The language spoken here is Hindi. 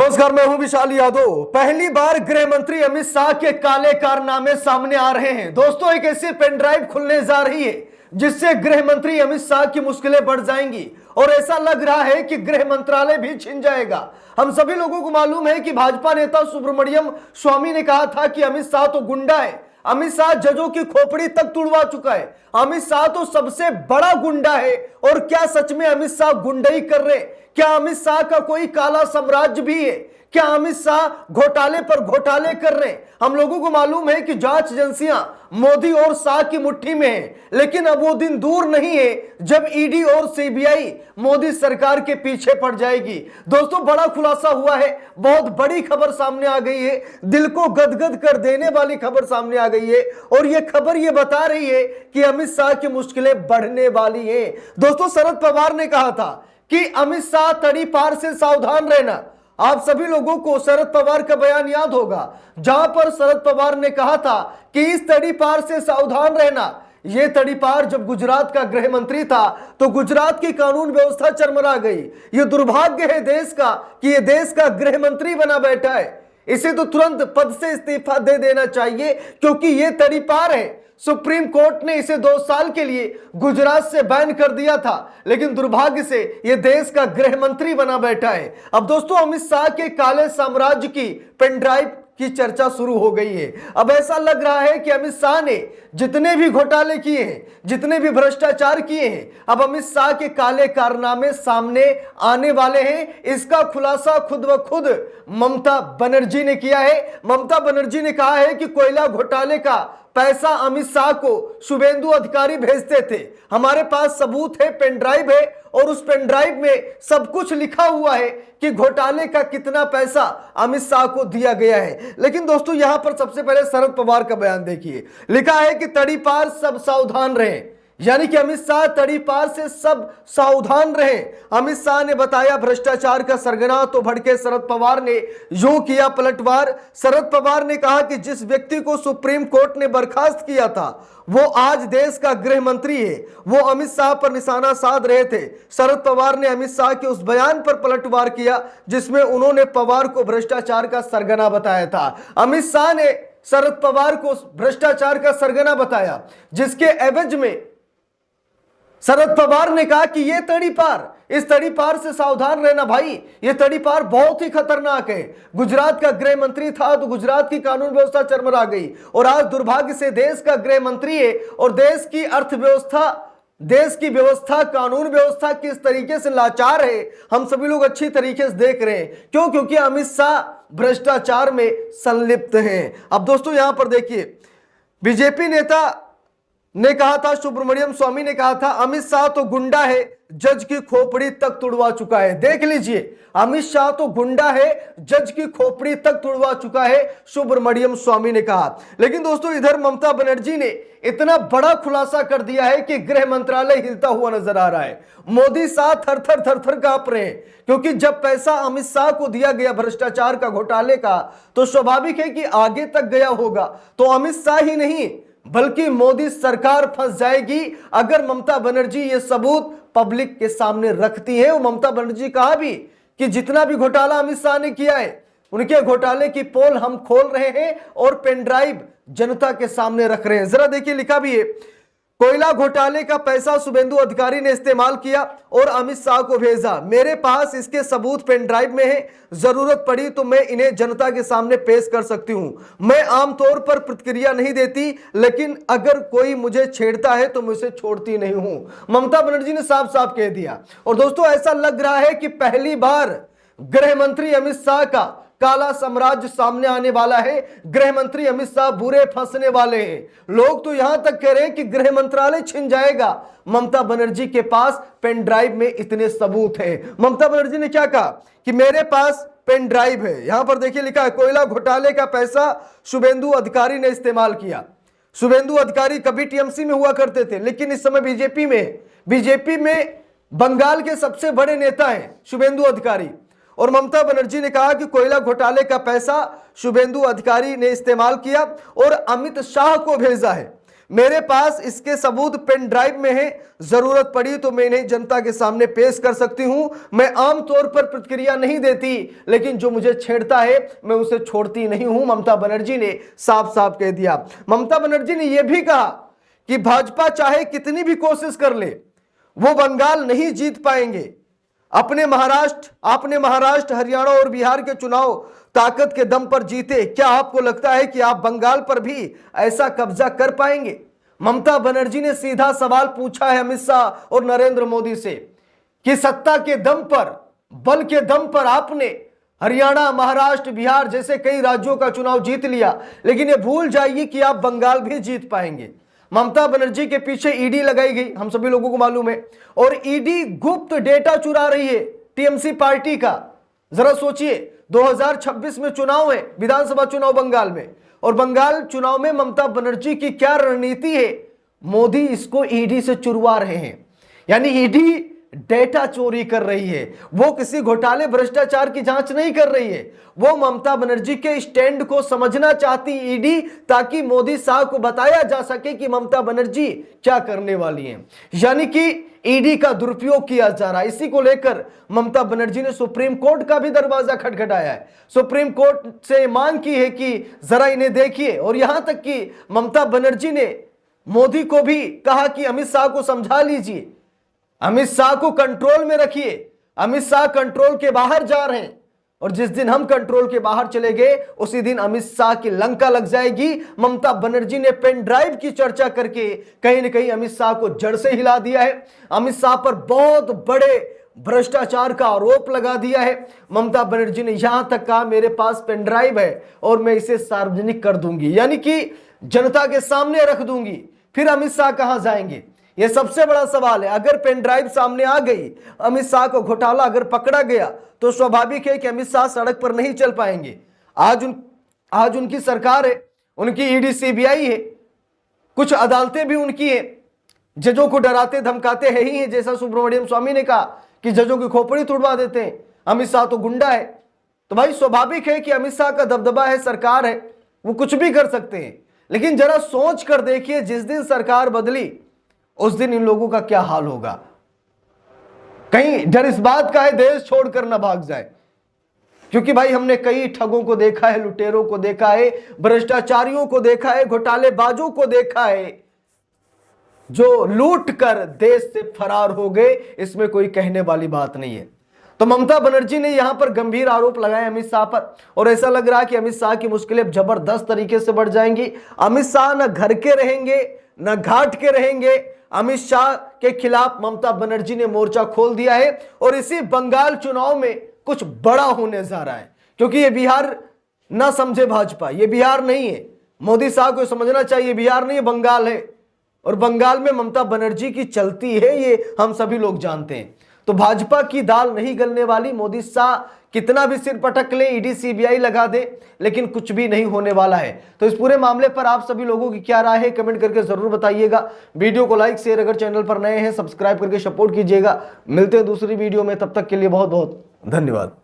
नमस्कार, मैं हूं विशाल यादव। पहली बार गृह मंत्री अमित शाह के काले कारनामे सामने आ रहे हैं। दोस्तों, एक ऐसी पेन ड्राइव खुलने जा रही है जिससे गृह मंत्री अमित शाह की मुश्किलें बढ़ जाएंगी और ऐसा लग रहा है कि गृह मंत्रालय भी छिन जाएगा। हम सभी लोगों को मालूम है कि भाजपा नेता सुब्रमण्यम स्वामी ने कहा था कि अमित शाह तो गुंडा है, अमित शाह जजों की खोपड़ी तक तुड़वा चुका है, अमित शाह तो सबसे बड़ा गुंडा है। और क्या सच में अमित शाह गुंडई कर रहे? क्या अमित शाह का कोई काला साम्राज्य भी है? क्या अमित शाह घोटाले पर घोटाले कर रहे हैं? हम लोगों को मालूम है कि जांच एजेंसियां मोदी और शाह की मुट्ठी में है, लेकिन अब वो दिन दूर नहीं है जब ईडी और सीबीआई मोदी सरकार के पीछे पड़ जाएगी। दोस्तों, बड़ा खुलासा हुआ है, बहुत बड़ी खबर सामने आ गई है, दिल को गदगद कर देने वाली खबर सामने आ गई है और ये खबर ये बता रही है कि अमित शाह की मुश्किलें बढ़ने वाली है। दोस्तों, शरद पवार ने कहा था कि अमित शाह तड़ी पार से सावधान रहना। आप सभी लोगों को शरद पवार का बयान याद होगा, जहां पर शरद पवार ने कहा था कि इस तड़ी पार से सावधान रहना। यह तड़ी पार जब गुजरात का गृह मंत्री था तो गुजरात की कानून व्यवस्था चरमरा गई। यह दुर्भाग्य है देश का कि यह देश का गृह मंत्री बना बैठा है। इसे तो तुरंत पद से इस्तीफा दे देना चाहिए, क्योंकि यह तड़ी पार है। सुप्रीम कोर्ट ने इसे 2 साल के लिए गुजरात से बैन कर दिया था, लेकिन दुर्भाग्य से यह देश का गृह मंत्री बना बैठा है। अब दोस्तों, अमित शाह के काले साम्राज्य की पेन ड्राइव की चर्चा शुरू हो गई है। अब ऐसा लग रहा है कि अमित शाह ने जितने भी घोटाले किए हैं, जितने भी भ्रष्टाचार किए हैं, अब अमित शाह के काले कारनामे सामने आने वाले हैं। इसका खुलासा खुद ब खुद ममता बनर्जी ने किया है। ममता बनर्जी ने कहा है कि कोयला घोटाले का पैसा अमित शाह को शुभेंदु अधिकारी भेजते थे। हमारे पास सबूत है, पेन ड्राइव है और उस पेन ड्राइव में सब कुछ लिखा हुआ है कि घोटाले का कितना पैसा अमित शाह को दिया गया है। लेकिन दोस्तों, यहां पर सबसे पहले शरद पवार का बयान देखिए। लिखा है कि तड़ी पार सब सावधान रहे, यानी कि अमित शाह तड़ी पार से सब सावधान रहे। अमित शाह ने बताया भ्रष्टाचार का सरगना, तो भड़के शरद पवार ने यूं किया पलटवार। शरद पवार ने कहा कि जिस व्यक्ति को सुप्रीम कोर्ट ने बर्खास्त किया था वो आज देश का गृह मंत्री है, वो अमित शाह पर निशाना साध रहे थे। शरद पवार ने अमित शाह के उस बयान पर पलटवार किया जिसमें उन्होंने पवार को भ्रष्टाचार का सरगना बताया था। अमित शाह ने शरद पवार को भ्रष्टाचार का सरगना बताया, जिसके एवज में शरद पवार ने कहा कि यह तड़ी पार, इस तड़ी पार से सावधान रहना भाई, यह तड़ी पार बहुत ही खतरनाक है। गुजरात का गृह मंत्री था तो गुजरात की कानून व्यवस्था चरमरा गई और आज दुर्भाग्य से देश का गृह मंत्री है और देश की अर्थव्यवस्था, देश की व्यवस्था, कानून व्यवस्था किस तरीके से लाचार है, हम सभी लोग अच्छी तरीके से देख रहे हैं। क्यों? क्योंकि अमित शाह भ्रष्टाचार में संलिप्त हैं। अब दोस्तों, यहां पर देखिए, बीजेपी नेता ने कहा था, सुब्रमण्यम स्वामी ने कहा था, अमित शाह तो गुंडा है, जज की खोपड़ी तक तुड़वा चुका है। देख लीजिए, अमित शाह तो गुंडा है, जज की खोपड़ी तक तुड़वा चुका है, सुब्रमण्यम स्वामी ने कहा। लेकिन दोस्तों, इधर ममता बनर्जी ने इतना बड़ा खुलासा कर दिया है कि गृह मंत्रालय हिलता हुआ नजर आ रहा है। मोदी शाह थर थर थर थर कांप रहे हैं, क्योंकि जब पैसा अमित शाह को दिया गया भ्रष्टाचार का, घोटाले का, तो स्वाभाविक है कि आगे तक गया होगा तो अमित शाह ही नहीं बल्कि मोदी सरकार फंस जाएगी अगर ममता बनर्जी ये सबूत पब्लिक के सामने रखती है। और ममता बनर्जी कहा भी कि जितना भी घोटाला अमित शाह ने किया है, उनके घोटाले की पोल हम खोल रहे हैं और पेन ड्राइव जनता के सामने रख रहे हैं। जरा देखिए, लिखा भी है, कोयला घोटाले का पैसा शुभेंदु अधिकारी ने इस्तेमाल किया और अमित शाह को भेजा। मेरे पास इसके सबूत पेन ड्राइव में है, जरूरत पड़ी तो मैं इन्हें जनता के सामने पेश कर सकती हूं। मैं आमतौर पर प्रतिक्रिया नहीं देती, लेकिन अगर कोई मुझे छेड़ता है तो मैं उसे छोड़ती नहीं हूं। ममता बनर्जी ने साफ साफ कह दिया। और दोस्तों, ऐसा लग रहा है कि पहली बार गृह मंत्री अमित शाह का काला साम्राज्य सामने आने वाला है। गृह मंत्री अमित शाह बुरे फंसने वाले हैं। लोग तो यहां तक कह रहे हैं कि गृह मंत्रालय छिन जाएगा। ममता बनर्जी के पास पेन ड्राइव में इतने सबूत हैं। ममता बनर्जी ने क्या कहा कि मेरे पास पेन ड्राइव है। यहां पर देखिए, लिखा है, कोयला घोटाले का पैसा शुभेंदु अधिकारी ने इस्तेमाल किया। शुभेंदु अधिकारी कभी टीएमसी में हुआ करते थे, लेकिन इस समय बीजेपी में बंगाल के सबसे बड़े नेता हैं शुभेंदु अधिकारी। और ममता बनर्जी ने कहा कि कोयला घोटाले का पैसा शुभेंदु अधिकारी ने इस्तेमाल किया और अमित शाह को भेजा है। मेरे पास इसके सबूत पेन ड्राइव में है, जरूरत पड़ी तो मैं इन्हें जनता के सामने पेश कर सकती हूं। मैं आमतौर पर प्रतिक्रिया नहीं देती, लेकिन जो मुझे छेड़ता है मैं उसे छोड़ती नहीं हूं, ममता बनर्जी ने साफ साफ कह दिया। ममता बनर्जी ने यह भी कहा कि भाजपा चाहे कितनी भी कोशिश कर ले, वो बंगाल नहीं जीत पाएंगे। आपने महाराष्ट्र, हरियाणा और बिहार के चुनाव ताकत के दम पर जीते, क्या आपको लगता है कि आप बंगाल पर भी ऐसा कब्जा कर पाएंगे? ममता बनर्जी ने सीधा सवाल पूछा है अमित शाह और नरेंद्र मोदी से कि सत्ता के दम पर, बल के दम पर आपने हरियाणा, महाराष्ट्र, बिहार जैसे कई राज्यों का चुनाव जीत लिया, लेकिन ये भूल जाइए कि आप बंगाल भी जीत पाएंगे। ममता बनर्जी के पीछे ईडी लगाई गई, हम सभी लोगों को मालूम है, और ईडी गुप्त डेटा चुरा रही है टीएमसी पार्टी का। जरा सोचिए, 2026 में चुनाव है, विधानसभा चुनाव बंगाल में, और बंगाल चुनाव में ममता बनर्जी की क्या रणनीति है? मोदी इसको ईडी से चुरवा रहे हैं, यानी ईडी डेटा चोरी कर रही है। वो किसी घोटाले भ्रष्टाचार की जांच नहीं कर रही है, वो ममता बनर्जी के स्टैंड को समझना चाहती ईडी, ताकि मोदी साहब को बताया जा सके कि ममता बनर्जी क्या करने वाली हैं। यानी कि ईडी का दुरुपयोग किया जा रहा है। इसी को लेकर ममता बनर्जी ने सुप्रीम कोर्ट का भी दरवाजा खटखटाया है, सुप्रीम कोर्ट से मांग की है कि जरा इन्हें देखिए, और यहां तक कि ममता बनर्जी ने मोदी को भी कहा कि अमित शाह को समझा लीजिए, अमित शाह को कंट्रोल में रखिए, अमित शाह कंट्रोल के बाहर जा रहे हैं, और जिस दिन हम कंट्रोल के बाहर चले गए उसी दिन अमित शाह की लंका लग जाएगी। ममता बनर्जी ने पेन ड्राइव की चर्चा करके कहीं न कहीं अमित शाह को जड़ से हिला दिया है, अमित शाह पर बहुत बड़े भ्रष्टाचार का आरोप लगा दिया है। ममता बनर्जी ने यहां तक कहा मेरे पास पेन ड्राइव है और मैं इसे सार्वजनिक कर दूंगी, यानी कि जनता के सामने रख दूंगी। फिर अमित शाह कहां जाएंगे? यह सबसे बड़ा सवाल है। अगर पेन ड्राइव सामने आ गई, अमित शाह को घोटाला अगर पकड़ा गया, तो स्वाभाविक है कि अमित शाह सड़क पर नहीं चल पाएंगे। आज उनकी सरकार है, उनकी ईडी सीबीआई है, कुछ अदालतें भी उनकी है, जजों को डराते धमकाते है ही है, जैसा सुब्रमण्यम स्वामी ने कहा कि जजों की खोपड़ी तोड़वा देते हैं। अमित शाह तो गुंडा है, तो भाई स्वाभाविक है कि अमित शाह का दबदबा है, सरकार है, वो कुछ भी कर सकते हैं। लेकिन जरा सोच कर देखिए, जिस दिन सरकार बदली उस दिन इन लोगों का क्या हाल होगा। कहीं डर इस बात का है देश छोड़कर ना भाग जाए, क्योंकि भाई हमने कई ठगों को देखा है, लुटेरों को देखा है, भ्रष्टाचारियों को देखा है, घोटालेबाजों को देखा है, जो लूट कर देश से फरार हो गए। इसमें कोई कहने वाली बात नहीं है। तो ममता बनर्जी ने यहां पर गंभीर आरोप लगाए अमित शाह पर, और ऐसा लग रहा है कि अमित शाह की मुश्किलें जबरदस्त तरीके से बढ़ जाएंगी। अमित शाह न घर के रहेंगे न घाट के रहेंगे। अमित शाह के खिलाफ ममता बनर्जी ने मोर्चा खोल दिया है, और इसी बंगाल चुनाव में कुछ बड़ा होने जा रहा है, क्योंकि ये बिहार ना समझे भाजपा, ये बिहार नहीं है। मोदी साहब को समझना चाहिए बिहार नहीं, बंगाल है, और बंगाल में ममता बनर्जी की चलती है, ये हम सभी लोग जानते हैं। तो भाजपा की दाल नहीं गलने वाली। मोदी शाह कितना भी सिर पटक ले, ईडी सीबीआई लगा दे, लेकिन कुछ भी नहीं होने वाला है। तो इस पूरे मामले पर आप सभी लोगों की क्या राय है, कमेंट करके जरूर बताइएगा। वीडियो को लाइक शेयर, अगर चैनल पर नए हैं सब्सक्राइब करके सपोर्ट कीजिएगा। मिलते हैं दूसरी वीडियो में, तब तक के लिए बहुत बहुत धन्यवाद।